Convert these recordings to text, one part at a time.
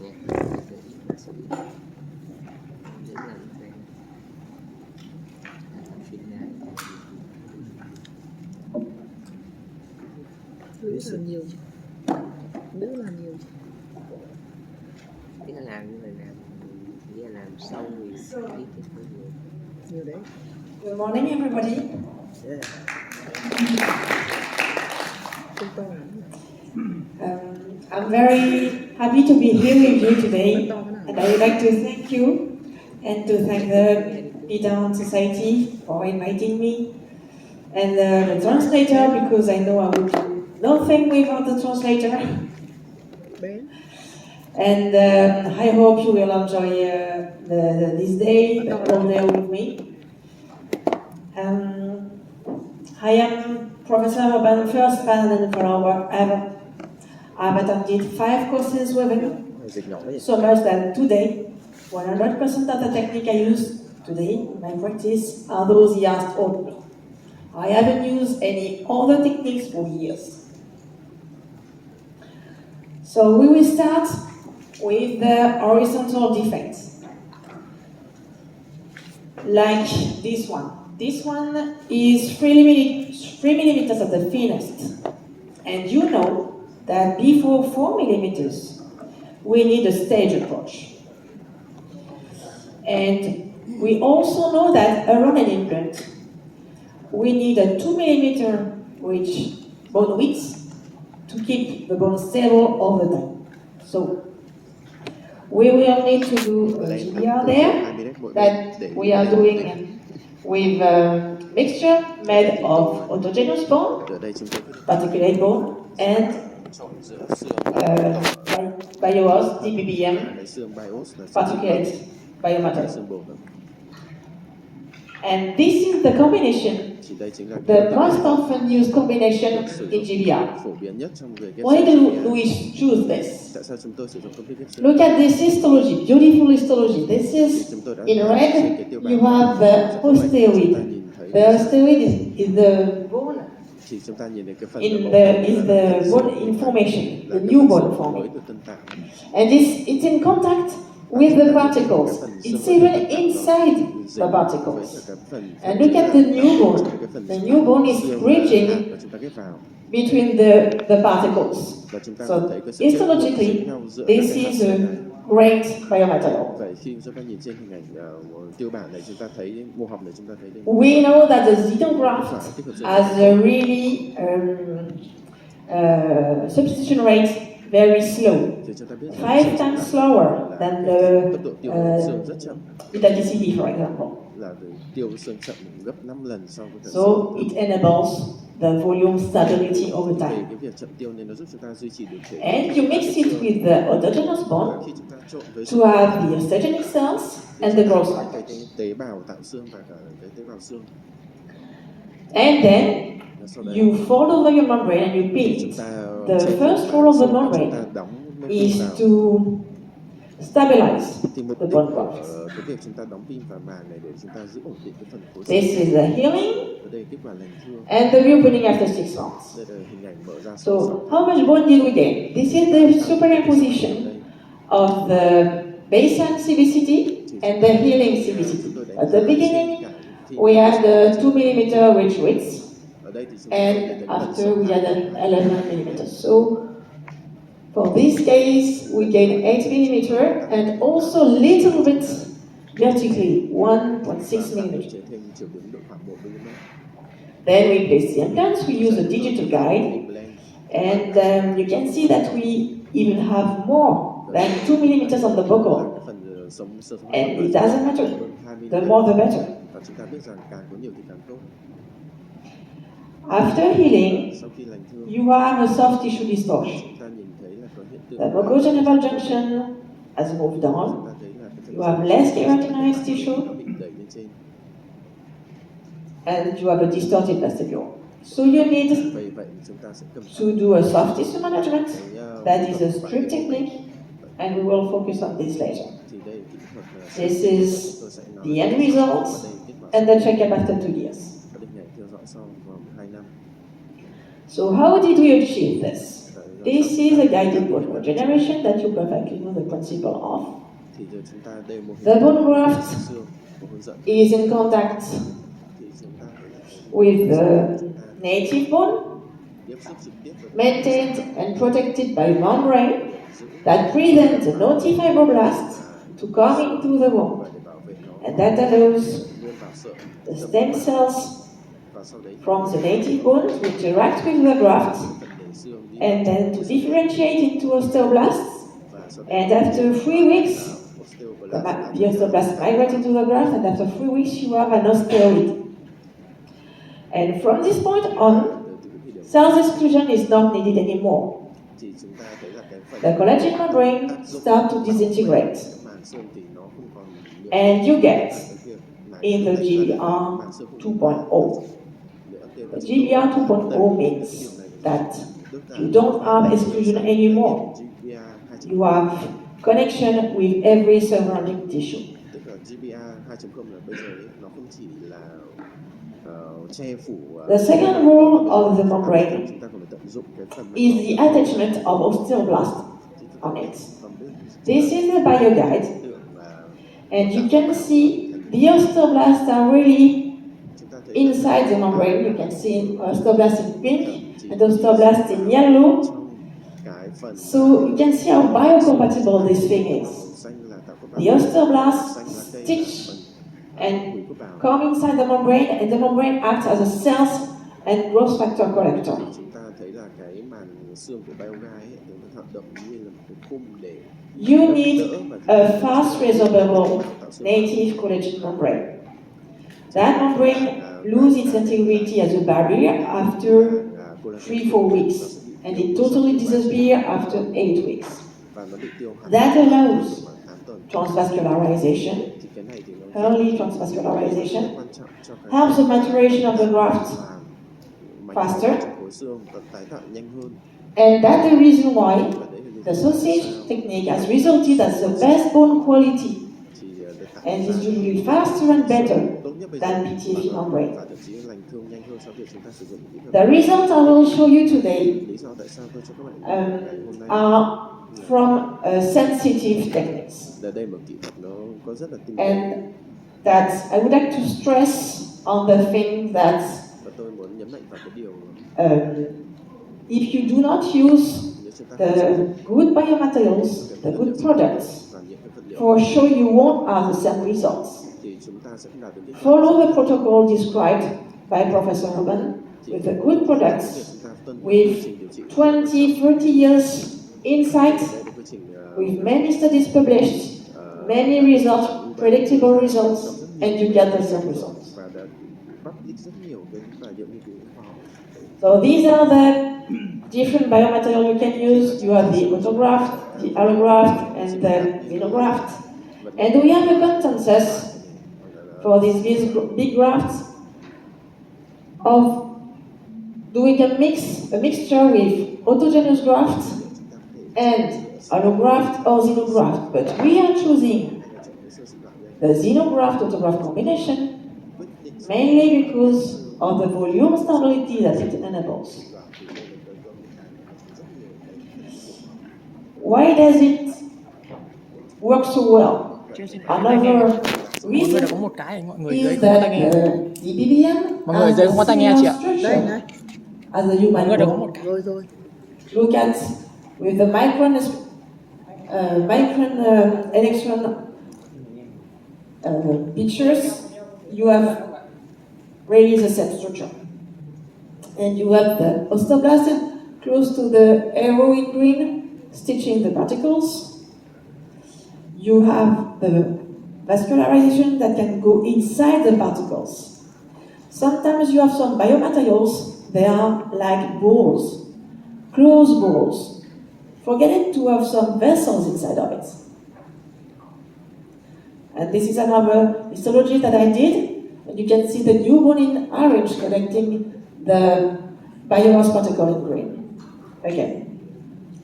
Nhạc cái ít bác sĩ vẫn làm quen làm phim này Nữ làm nhiều chứ. Nữ làm nhiều chứ. cái làm như vậy làm nghĩa là làm xong thì đi tiếp với nhiều. Nhiều đấy. Good morning, everybody. Yeah. Không to lắm. I'm very happy to be here with you today, and I would like to thank you and to thank the Peter Society for inviting me, and the translator, because I know I would do nothing without the translator. And I hope you will enjoy this day, the whole day with me. I am Professor Urban, first Canadian follower ever. I've attended 5 courses with him, so much that today, 100% of the technique I use today in my practice are those he has taught me. I haven't used any other techniques for years. So we will start with the horizontal defects, like this one. This one is 3 millimeters at the thinnest, and you know that before 4 millimeters, we need a stage approach. And we also know that around an implant, we need a 2 millimeter bone width to keep the bone stable all the time. So we will need to do a GBR there that we are doing with a mixture made of autogenous bone, particulate bone, and BIOS, DBBM, particulate biomatter. And this is the combination, the most often used combination in GBR. Why do we choose this? Look at this histology, beautiful histology. This is, in red, you have the osteoid. The osteoid is the bone is the bone information, the new bone forming. And it's in contact with the particles. It's even inside the particles. And look at the new bone. The new bone is bridging between the particles. So histologically, this is a great biomaterial. We know that the xenograft has a really substitution rate very slow, 5 times slower than the beta-TCD, for example. So it enables the volume stability over time. And you mix it with the autogenous bone to have the osteogenic cells and the growth factors. And then you fold over your membrane and you peel it. The first role of the membrane is to stabilize the bone growth. This is the healing and the reopening after 6 months. So how much bone did we gain? This is the superimposition of the baseline CBCT and the healing CBCT. At the beginning, we had a 2 millimeter ridge width, and after we had an 11 millimeters. So for this case, we gain 8 millimeter and also a little bit vertically, 1.6 millimeter. Then we place the implants, we use a digital guide, and you can see that we even have more than 2 millimeters on the buccal. And it doesn't matter, the more the better. After healing, you have a soft tissue distortion. The mucogenital junction has moved on. You have less keratinized tissue, and you have a distorted vestibule. So you need to do a soft tissue management. That is a strip technique, and we will focus on this later. This is the end result and the checkup after 2 years. So how did we achieve this? This is a guided bone regeneration that you perfectly know the principle of. The bone graft is in contact with the native bone, maintained and protected by membrane that prevents the naughty fibroblasts to come into the bone, and that allows the stem cells from the native bone to interact with the graft and then to differentiate into osteoblasts, and after 3 weeks the osteoblasts migrate into the graft, and after 3 weeks you have an osteoid. And from this point on, cell exclusion is not needed anymore. The collagen membrane starts to disintegrate, and you get in the GBR 2.0. The GBR 2.0 means that you don't have exclusion anymore. You have connection with every surrounding tissue. The second role of the membrane is the attachment of osteoblast on it. This is the bioguide, and you can see the osteoblasts are really inside the membrane. You can see osteoblasts in pink and osteoblasts in yellow. So you can see how biocompatible this thing is. The osteoblasts stitch and come inside the membrane, and the membrane acts as a cells and growth factor collector. You need a fast resorbable native collagen membrane. That membrane loses its integrity as a barrier after 3-4 weeks, and it totally disappears after 8 weeks. That allows transvascularization, early transvascularization, helps the maturation of the graft faster, and that's the reason why the sausage technique has resulted as the best bone quality, and is usually faster and better than PTFE membrane. The results I will show you today are from sensitive techniques, and that I would like to stress on the thing that if you do not use the good biomaterials, the good products, for sure you won't have the same results. Follow the protocol described by Professor Urban with the good products, with 20-30 years insight, with many studies published, many results, predictable results, and you get the same results. So these are the different biomaterials you can use. You have the autograft, the allograft, and the xenograft. And we have a consensus for these big grafts of doing a mixture with autogenous graft and allograft or xenograft. But we are choosing the xenograft-autograft combination mainly because of the volume stability that it enables. Why does it work so well? Another reason is that the EBBM has a similar structure as the human bone. Look at with the micron electron pictures, you have really the same structure. And you have the osteoblast close to the arrow in green, stitching the particles. You have the vascularization that can go inside the particles. Sometimes you have some biomaterials, they are like balls, closed balls. Forget to have some vessels inside of it. And this is another histology that I did. And you can see the new bone in orange connecting the biomass particle in green. Again,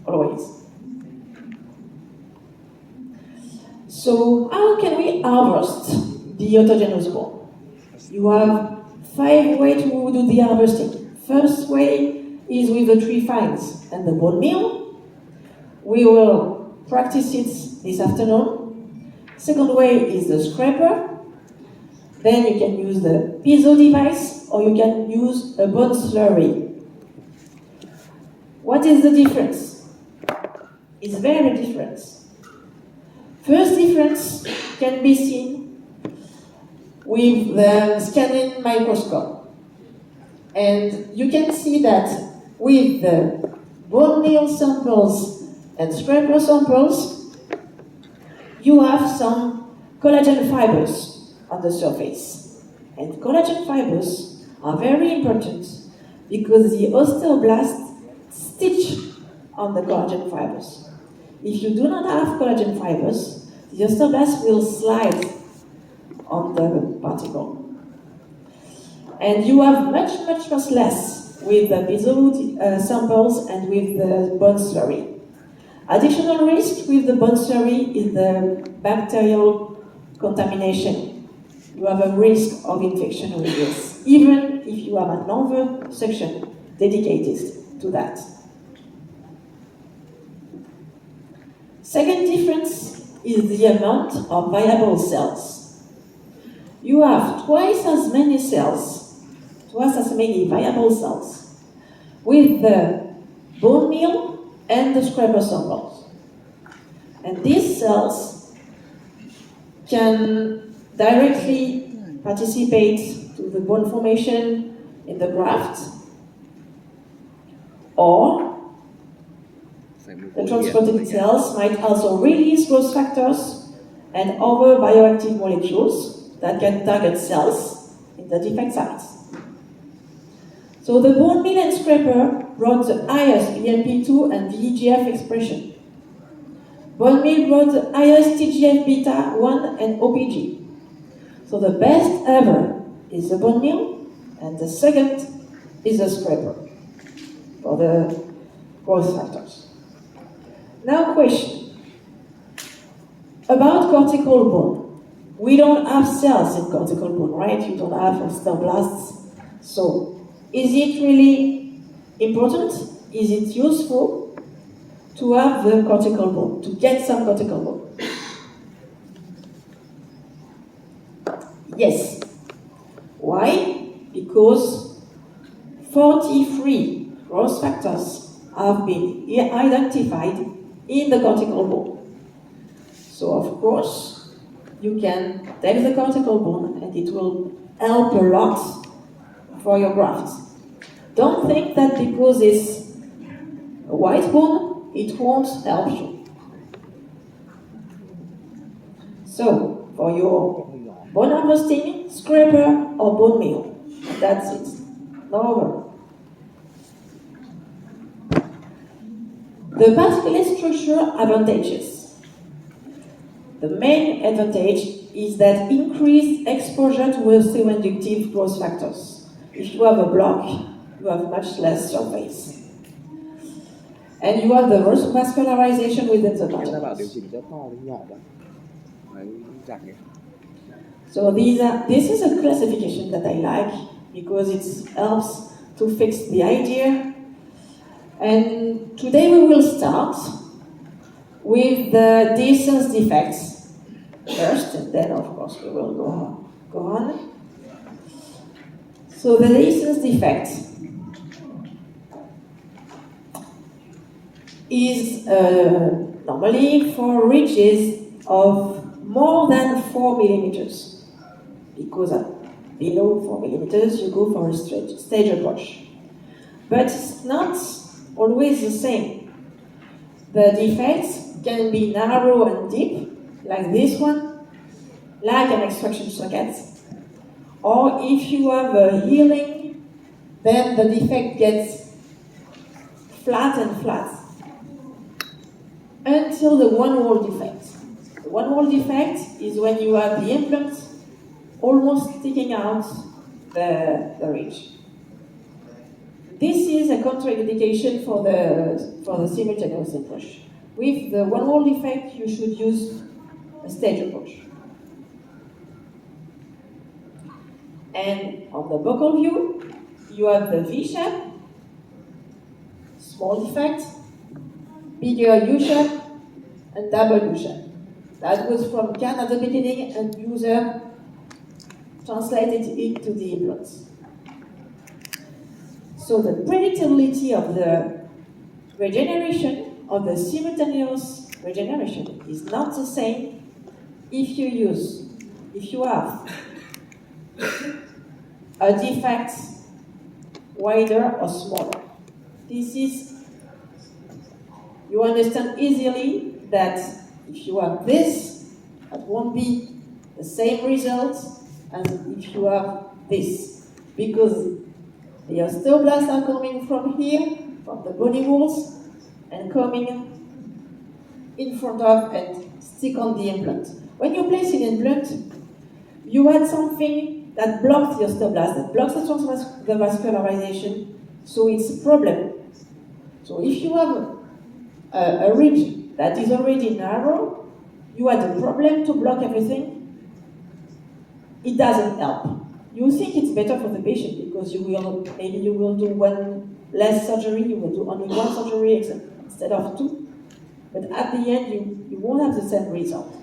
always. So how can we harvest the autogenous bone? You have 5 ways to do the harvesting. First way is with the tree fines and the bone meal. We will practice it this afternoon. Second way is the scraper. Then you can use the piezo device or you can use a bone slurry. What is the difference? It's very different. First difference can be seen with the scanning microscope. And you can see that with the bone meal samples and scraper samples, you have some collagen fibers on the surface. And collagen fibers are very important because the osteoblasts stitch on the collagen fibers. If you do not have collagen fibers, the osteoblast will slide on the particle. And you have much less with the piezo samples and with the bone slurry. Additional risk with the bone slurry is the bacterial contamination. You have a risk of infection with this, even if you have another section dedicated to that. Second difference is the amount of viable cells. You have twice as many viable cells with the bone meal and the scraper samples. And these cells can directly participate to the bone formation in the graft, or the transported cells might also release growth factors and other bioactive molecules that can target cells in the defect sites. So the bone meal and scraper brought the highest BMP2 and VEGF expression. Bone meal brought the highest TGF-beta1 and OPG. So the best ever is the bone meal, and the second is the scraper for the growth factors. Now question about cortical bone. We don't have cells in cortical bone, right? You don't have osteoblasts. So is it really important? Is it useful to have the cortical bone, to get some cortical bone? Yes. Why? Because 43 growth factors have been identified in the cortical bone. So of course, you can take the cortical bone and it will help a lot for your graft. Don't think that because it's a white bone, it won't help you. So, for your bone harvesting, scraper or bone meal, that's it. No more. The particulate structure advantages. The main advantage is that increased exposure to osteoinductive growth factors. If you have a block, you have much less surface. And you have the vascularization within the particles. So this is a classification that I like because it helps to fix the idea. And today we will start with the dehiscence defects first, and then of course we will go on. So the dehiscence defect is normally for ridges of more than 4 millimeters. Because below 4 millimeters you go for a stage approach. But it's not always the same. The defects can be narrow and deep, like this one, like an extraction socket. Or if you have a healing, then the defect gets flat and flat. Until the one-wall defect. The one-wall defect is when you have the implant almost sticking out the ridge. This is a contraindication for the simultaneous approach. With the one-wall defect, you should use a stage approach. And on the buccal view, you have the V shape, small defect, bigger U-shape, and double U-shape. That was from CAN at the beginning, and user translated it to the implants. So the predictability of the regeneration, of the simultaneous regeneration, is not the same if you have a defect wider or smaller. You understand easily that if you have this, it won't be the same result as if you have this, because the osteoblasts are coming from here, from the bony walls, and coming in front of and stick on the implant. When you place an implant, you add something that blocks the osteoblast, that blocks the vascularization, so it's a problem. So if you have a ridge that is already narrow, you add a problem to block everything, it doesn't help. You think it's better for the patient because maybe you will do one less surgery, you will do only one surgery instead of two, but at the end you won't have the same result.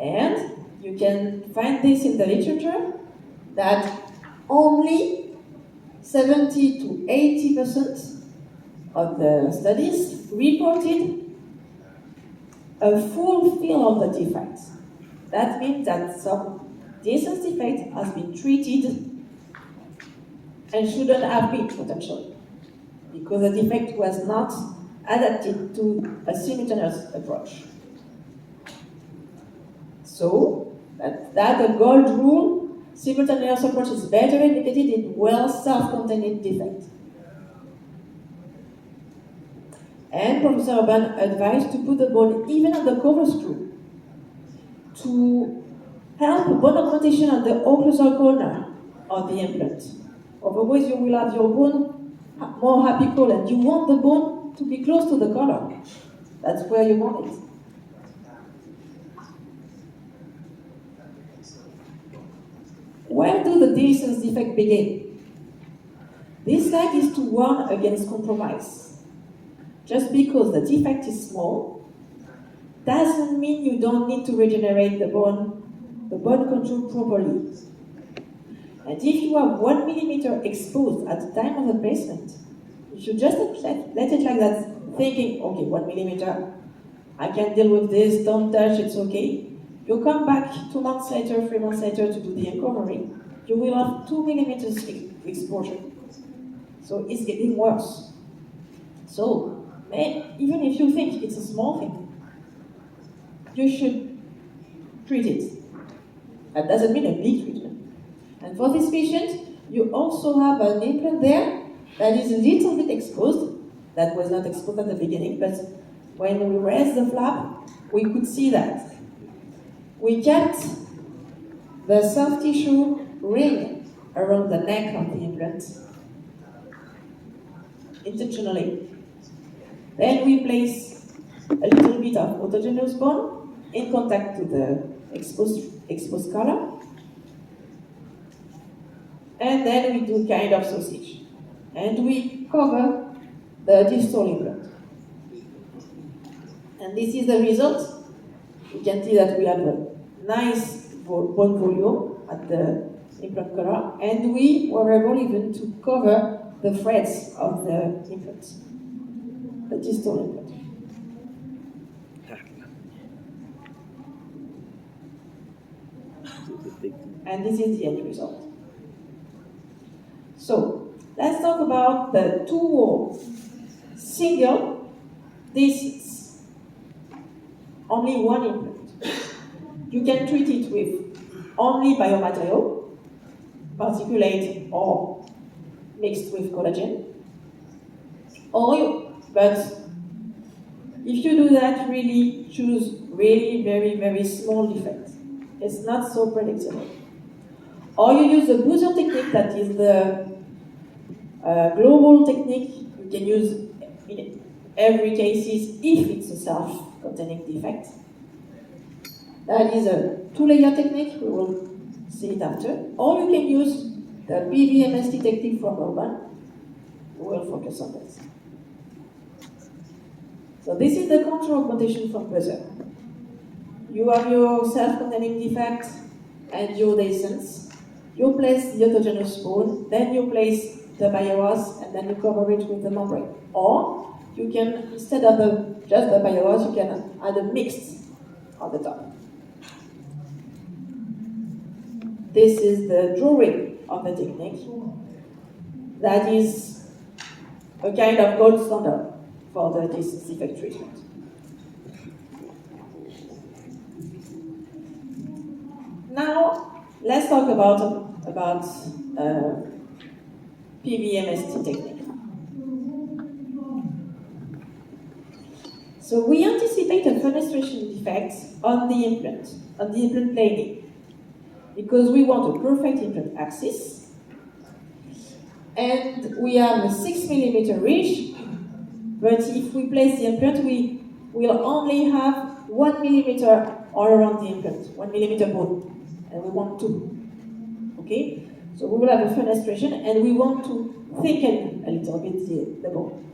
And you can find this in the literature that only 70 to 80% of the studies reported a full fill of the defect. That means that some decent defect has been treated and shouldn't have been potentially, because the defect was not adapted to a simultaneous approach. So, that's the gold rule. Simultaneous approach is better indicated in well self-contained defect. And Professor Urban advised to put the bone even on the cover screw to help bone augmentation at the occlusal corner of the implant. Otherwise, you will have your bone more apical, and you want the bone to be close to the collar. That's where you want it. Where do the dehiscence defect begin? This slide is to warn against compromise. Just because the defect is small doesn't mean you don't need to regenerate the bone control properly. And if you have 1 millimeter exposed at the time of the placement, you should just let it like that, thinking, okay, 1 millimeter, I can deal with this, don't touch, it's okay. You come back 2 months later, 3 months later to do the recovery, you will have 2 millimeters exposure. So it's getting worse. So even if you think it's a small thing, you should treat it. That doesn't mean a big treatment. And for this patient, you also have an implant there that is a little bit exposed. That was not exposed at the beginning, but when we raised the flap, we could see that. We kept the soft tissue ring around the neck of the implant intentionally. Then we place a little bit of autogenous bone in contact to the exposed collar. And then we do kind of sausage. And we cover the distal implant. And this is the result. You can see that we have a nice bone volume at the implant collar, and we were able even to cover the threads of the implant, the distal implant. And this is the end result. So, let's talk about the two-wall single. This is only one implant. You can treat it with only biomaterial, particulate or mixed with collagen. But if you do that, really choose really very, very small defects. It's not so predictable. Or you use the Boozer technique, that is the global technique you can use in every case if it's a self-containing defect. That is a two-layer technique, we will see it after. Or you can use the BVMST technique from Urban, we will focus on that. So this is the contour augmentation from buzzer. You have your self-containing defect and your dehiscence. You place the autogenous bone, then you place the bioas, and then you cover it with the membrane. Or you can, instead of just the bioas, you can add a mixed on the top. This is the drawing of the technique. That is a kind of gold standard for the dehiscence defect treatment. Now, let's talk about PVMST technique. So we anticipate a fenestration defect on the implant planing, because we want a perfect implant axis, and we have a 6 mm ridge, but if we place the implant, we will only have 1 mm all around the implant, 1 mm bone, and we want 2. Okay? So we will have a fenestration, and we want to thicken a little bit the bone.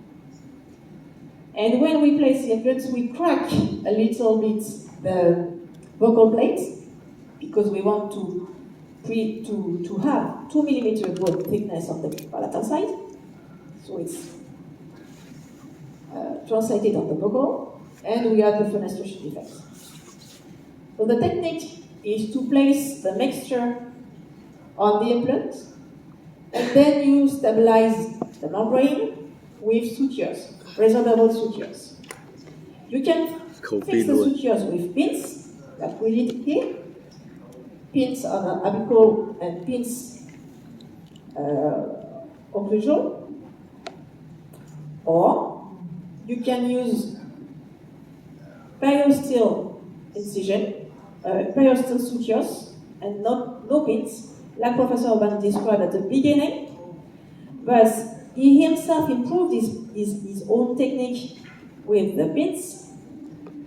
And when we place the implants, we crack a little bit the vocal plate, because we want to have 2 mm bone thickness on the palatal side. So it's translated on the vocal, and we have the fenestration effect. So the technique is to place the mixture on the implant, and then you stabilize the membrane with sutures, resorbable sutures. You can fix the sutures with pins, like we did here. Pins on an apical and pins occlusal. Or you can use periosteel incision, periosteel sutures, and no pins, like Professor Urban described at the beginning. But he himself improved his own technique with the pins,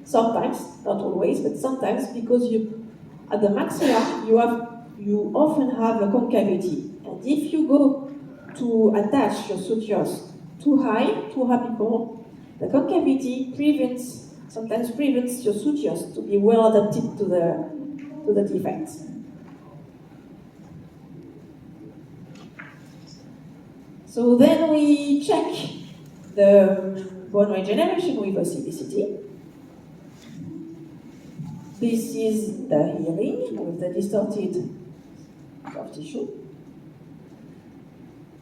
sometimes, not always, but sometimes, because at the maxilla you often have a concavity, and if you go to attach your sutures too high, too apical, the concavity sometimes prevents your sutures to be well adapted to the defect. So then we check the bone regeneration with OCBCT. This is the healing with the distorted soft tissue.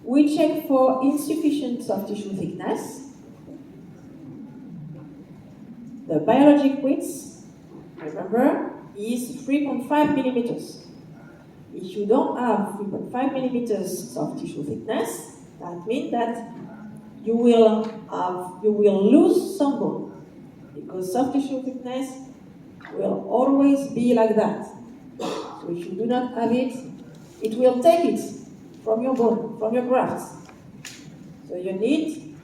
We check for insufficient soft tissue thickness. The biologic width, remember, is 3.5 millimeters. If you don't have 3.5 millimeters soft tissue thickness, that means that you will lose some bone, because soft tissue thickness will always be like that. So if you do not have it, it will take it from your bone, from your grafts. So you need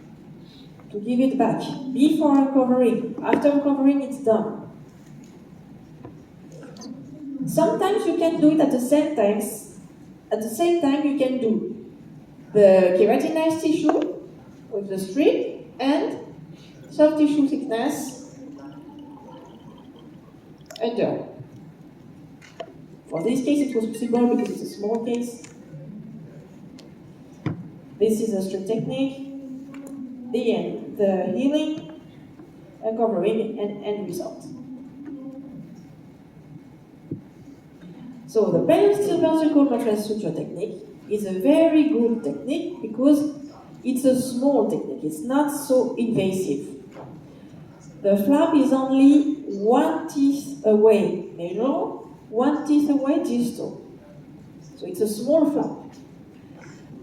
to give it back before uncovering. After uncovering, it's done. Sometimes you can do it at the same time. At the same time, you can do the keratinized tissue with the strip and soft tissue thickness under. For this case, it was possible because it's a small case. This is a strip technique. The healing, uncovering, and end result. So the periosteel vertical mattress suture technique is a very good technique because it's a small technique. It's not so invasive. The flap is only 1 teeth away major, 1 teeth away distal. So it's a small flap.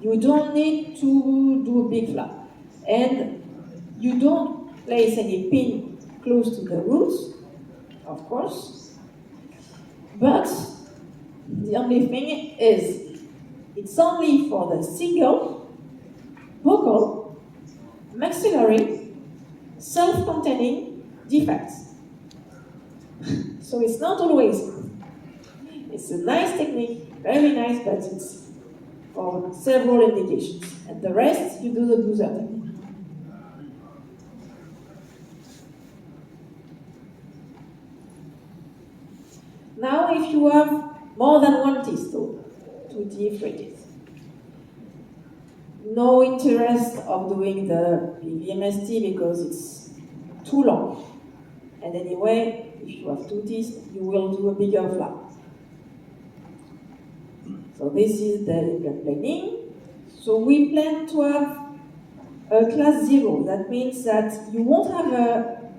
You don't need to do a big flap. And you don't place any pin close to the roots, of course. But the only thing is, it's only for the single, vocal, maxillary, self-containing defects. So it's not always. It's a nice technique, very nice, but it's for several indications. And the rest, you do the booster technique. Now, if you have more than one teeth, though, 2 teeth, 3 teeth, no interest of doing the PVMST because it's too long. And anyway, if you have 2 teeth, you will do a bigger flap. So this is the implant planning. So we plan to have a class 0. That means that you won't have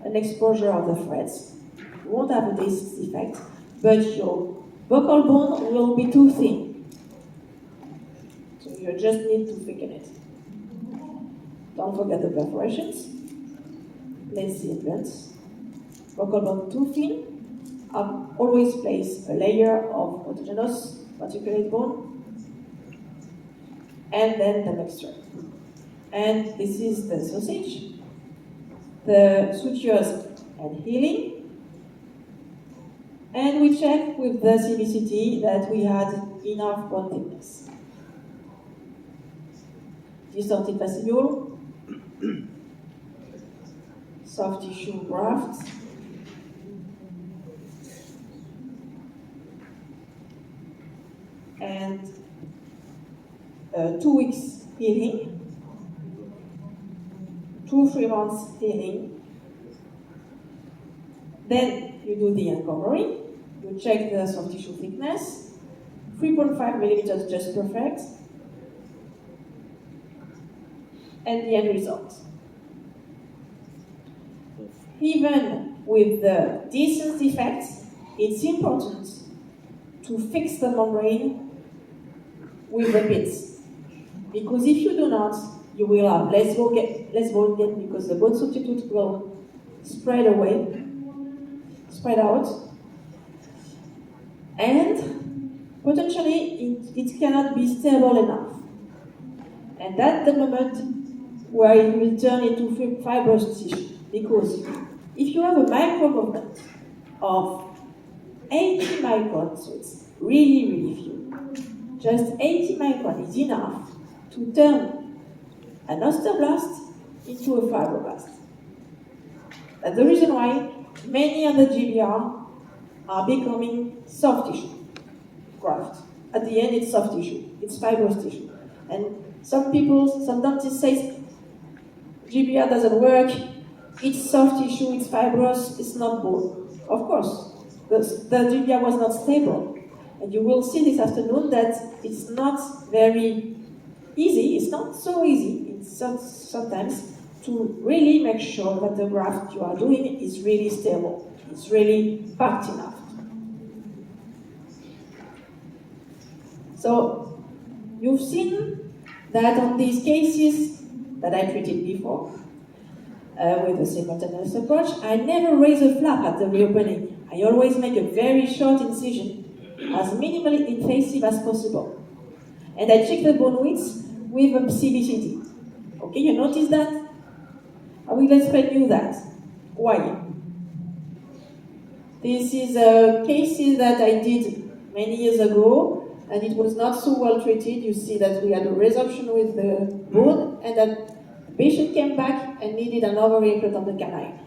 an exposure of the threads. You won't have a disc defect, but your buccal bone will be too thin. So you just need to thicken it. Don't forget the perforations. Place the implants. Buccal bone too thin. Always place a layer of autogenous particulate bone, and then the mixture. And this is the sausage, the sutures and healing. And we check with the CBCT that we had enough bone thickness. Distorted vestibule, soft tissue graft, and 2 weeks healing, 2-3 months healing. Then you do the uncovering, you check the soft tissue thickness, 3.5 millimeters just perfect, and the end result. Even with the distance defects, it's important to fix the membrane with the bits. Because if you do not, you will have less bone gain because the bone substitute will spread out, and potentially it cannot be stable enough. And that's the moment where it will turn into fibrous tissue. Because if you have a micro movement of 80 microns, so it's really, really few, just 80 microns is enough to turn an osteoblast into a fibroblast. That's the reason why many of the GBR are becoming soft tissue graft. At the end, it's soft tissue, it's fibrous tissue. And some dentists say GBR doesn't work, it's soft tissue, it's fibrous, it's not bone. Of course, the GBR was not stable. And you will see this afternoon that it's not very easy, it's not so easy sometimes to really make sure that the graft you are doing is really stable, it's really packed enough. So you've seen that on these cases that I treated before, with a simultaneous approach, I never raise a flap at the reopening. I always make a very short incision, as minimally invasive as possible. And I check the bone width with a CBCT. Okay, you notice that? I will explain you that. Why? This is a case that I did many years ago, and it was not so well treated. You see that we had a resorption with the bone, and that the patient came back and needed another implant on the canine.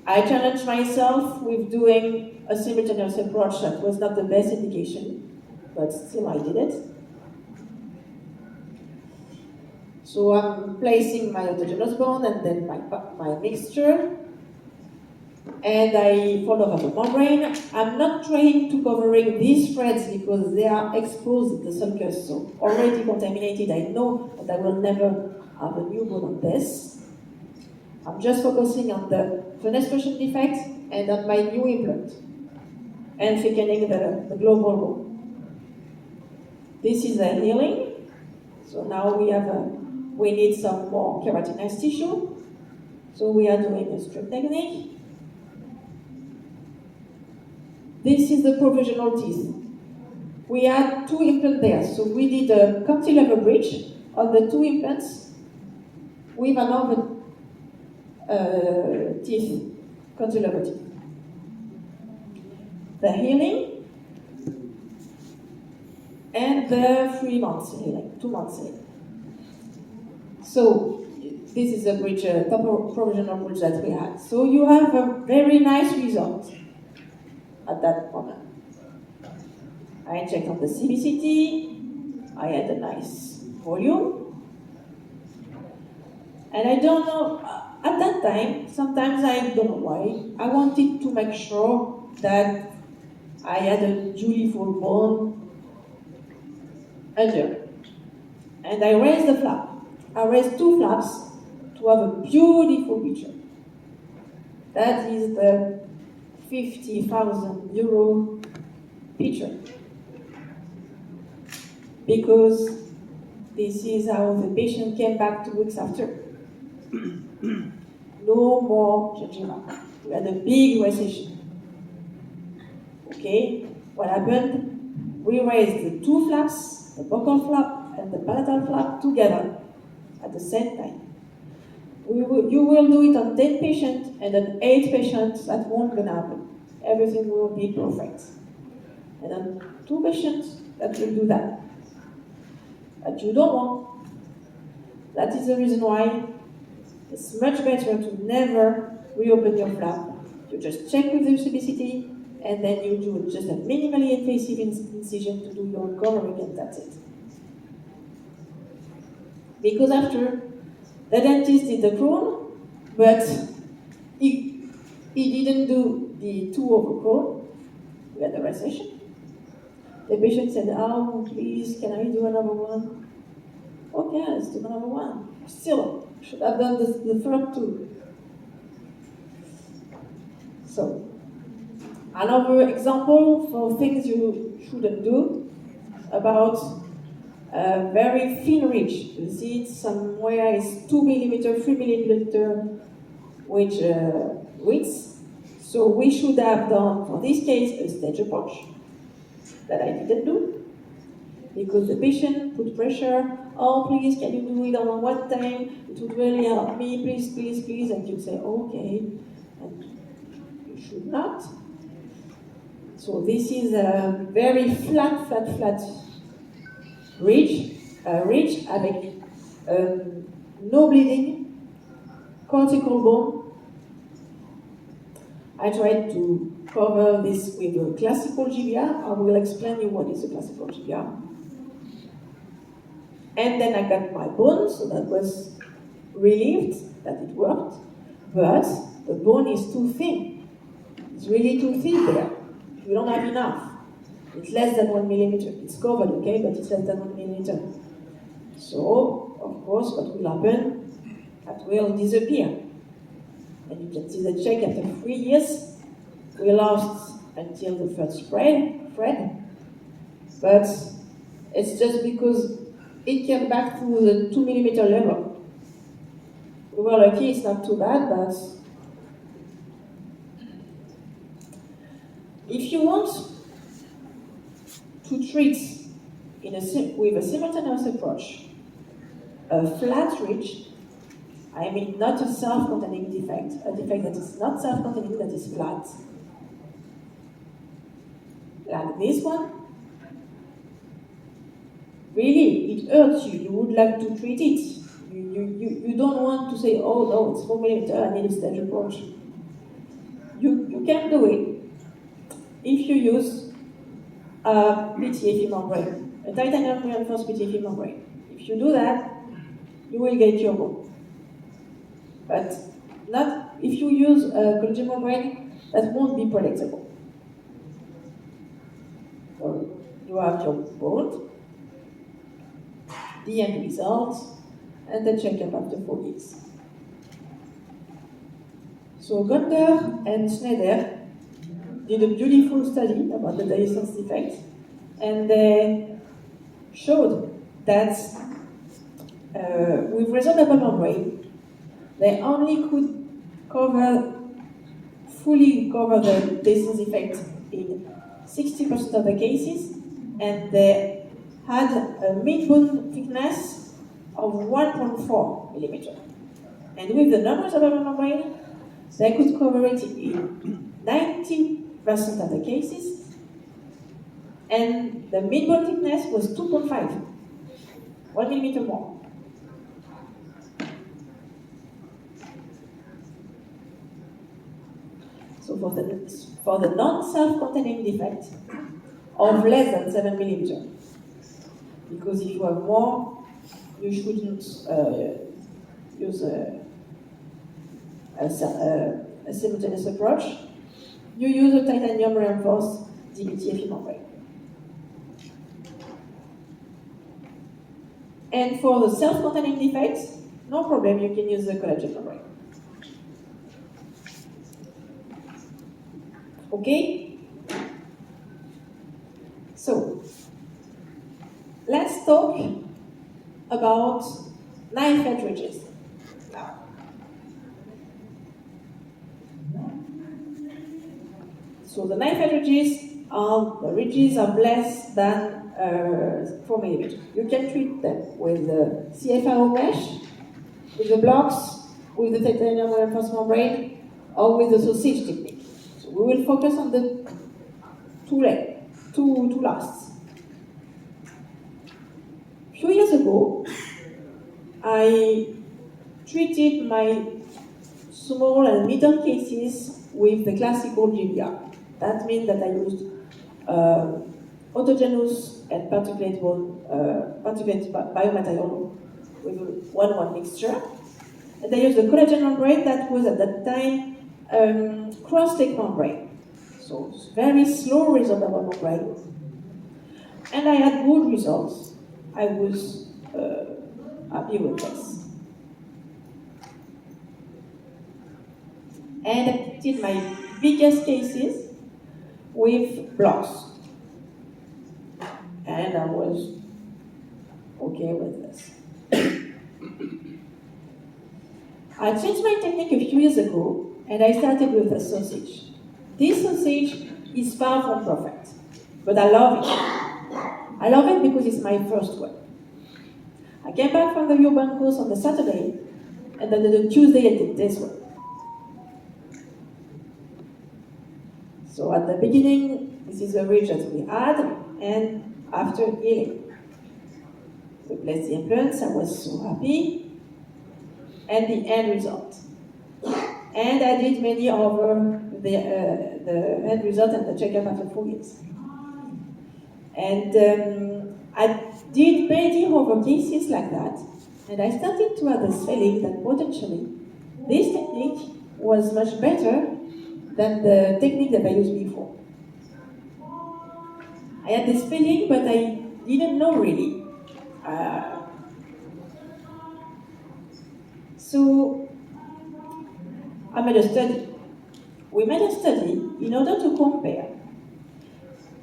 I challenged myself with doing a simultaneous approach that was not the best indication, but still I did it. So I'm placing my autogenous bone and then my mixture, and I follow up the membrane. I'm not trained to covering these threads because they are exposed to the sulcus, so already contaminated. I know that I will never have a new bone on this. I'm just focusing on the fenestration defect and on my new implant and thickening the global bone. This is a healing. So now we need some more keratinized tissue. So we are doing a strip technique. This is the provisional teeth. We had 2 implants there, so we did a cantilever bridge on the 2 implants with another teeth, cantilever teeth. The healing, and the 3 months, like 2 months in. So this is a bridge, top provisional bridge that we had. So you have a very nice result at that moment. I checked on the CBCT, I had a nice volume, and I don't know, at that time, sometimes I don't know why, I wanted to make sure that I had a beautiful bone under. And I raised the flap. I raised 2 flaps to have a beautiful picture. That is the 50,000 euro picture. Because this is how the patient came back 2 weeks after. No more gingiva. We had a big recession. Okay, what happened? We raised the 2 flaps, the buccal flap and the palatal flap together at the same time. You will do it on 10 patients, and on 8 patients, that won't gonna happen. Everything will be perfect. And on 2 patients, that will do that. But you don't want. That is the reason why it's much better to never reopen your flap. You just check with the CBCT, and then you do just a minimally invasive incision to do your covering, and that's it. Because after, the dentist did the crown, but he didn't do the 2 over crown. We had a recession. The patient said, "Oh, please, can I do another one?" Okay, let's do another one. Still, should have done the third 2. So, another example for things you shouldn't do about a very thin ridge. You see it somewhere is 2 millimeter, 3 millimeter which width. So we should have done, for this case, a stage approach that I didn't do because the patient put pressure. "Oh, please, can you do it on one time? It would really help me, please, please, please." And you say, "Okay," and you should not. So this is a very flat ridge avec no bleeding, cortical bone. I tried to cover this with a classical GBR. I will explain you what is a classical GBR. And then I got my bone, so that was relieved that it worked. But the bone is too thin. It's really too thin there. You don't have enough. It's less than 1 millimeter. It's covered, okay, but it's less than 1 millimeter. So, of course, what will happen? That will disappear. And you can see the check after 3 years. We lost until the third spread, but it's just because it came back to the 2 millimeter level. We were lucky, it's not too bad, but if you want to treat with a simultaneous approach a flat ridge, I mean not a self-containing defect, a defect that is not self-containing, that is flat, like this one, really, it hurts you. You would like to treat it. You don't want to say, "Oh no, it's 4 millimeter, I need a stage approach." You can do it if you use a PTFE membrane, a titanium reinforced PTFE membrane. If you do that, you will get your bone. But not if you use a collagen membrane, that won't be predictable. So you have your bone, the end result, and the checkup after 4 years. So Gunther and Schneider did a beautiful study about the dehiscence defect, and they showed that with resorbable membrane, they only could fully cover the dehiscence defect in 60% of the cases, and they had a mid-bone thickness of 1.4 millimeter. And with the non-resorbable membrane, they could cover it in 90% of the cases, and the mid-bone thickness was 2.5, 1 millimeter more. So for the non-self-containing defect of less than 7 millimeter, because if you have more, you shouldn't use a simultaneous approach. You use a titanium reinforced DBTFE membrane. And for the self-containing defects, no problem, you can use the collagen membrane. Okay? So, let's talk about knife edge ridges. So the knife edge ridges are less than 4 millimeters. You can treat them with the CFRO mesh, with the blocks, with the titanium reinforced membrane, or with the sausage technique. So we will focus on the two lasts. A few years ago, I treated my small and middle cases with the classical GBR. That means that I used autogenous and particulate biomaterial with 1-1 mixture. And I used a collagen membrane that was at that time cross-link membrane. So very slow resorbable membrane. And I had good results. I was happy with this. And I did my biggest cases with blocks. And I was okay with this. I changed my technique a few years ago, and I started with a sausage. This sausage is far from perfect, but I love it. I love it because it's my first one. I came back from the urban course on the Saturday, and then the Tuesday I did this one. So at the beginning, this is the ridge that we had, and after healing. We placed the implants, I was so happy, and the end result. And I did many over the end result and the checkup after 4 years. And I did many over cases like that, and I started to have this feeling that potentially this technique was much better than the technique that I used before. I had this feeling, but I didn't know really. So I made a study. We made a study in order to compare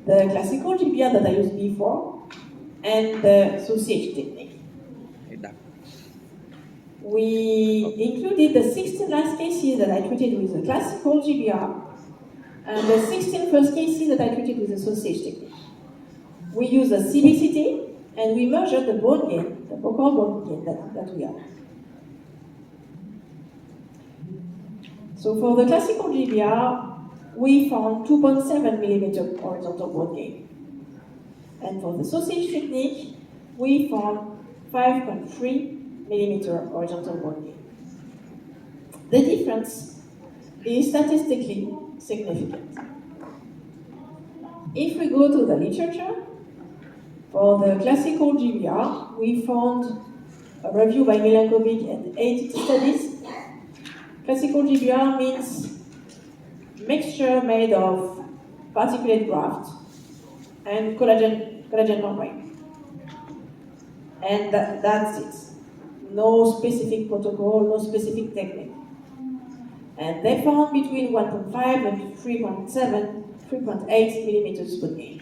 the classical GBR that I used before and the sausage technique. We included the 16 last cases that I treated with the classical GBR and the 16 first cases that I treated with the sausage technique. We used a CBCT and we measured the bone gain, the focal bone gain that we have. So for the classical GBR, we found 2.7 millimeter horizontal bone gain. And for the sausage technique, we found 5.3 millimeter horizontal bone gain. The difference is statistically significant. If we go to the literature, for the classical GBR, we found a review by Milankovic and 8 studies. Classical GBR means mixture made of particulate graft and collagen membrane. And that's it. No specific protocol, no specific technique. And they found between 1.5 and 3.7, 3.8 millimeters per gain.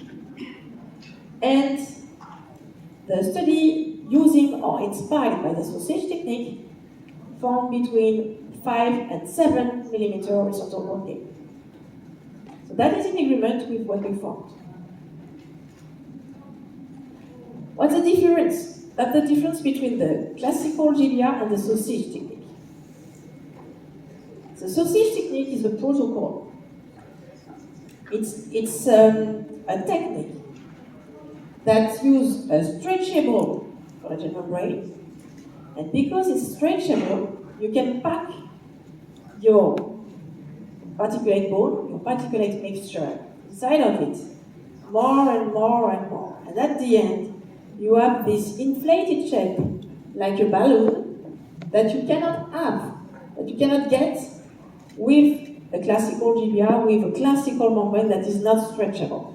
And the study using or inspired by the sausage technique found between 5 and 7 millimeter horizontal bone gain. So that is in agreement with what we found. What's the difference? That's the difference between the classical GBR and the sausage technique. The sausage technique is a protocol. It's a technique that use a stretchable collagen membrane. And because it's stretchable, you can pack your particulate bone, your particulate mixture inside of it, more and more and more. And at the end, you have this inflated shape, like a balloon, that you cannot have, that you cannot get with a classical GBR, with a classical membrane that is not stretchable.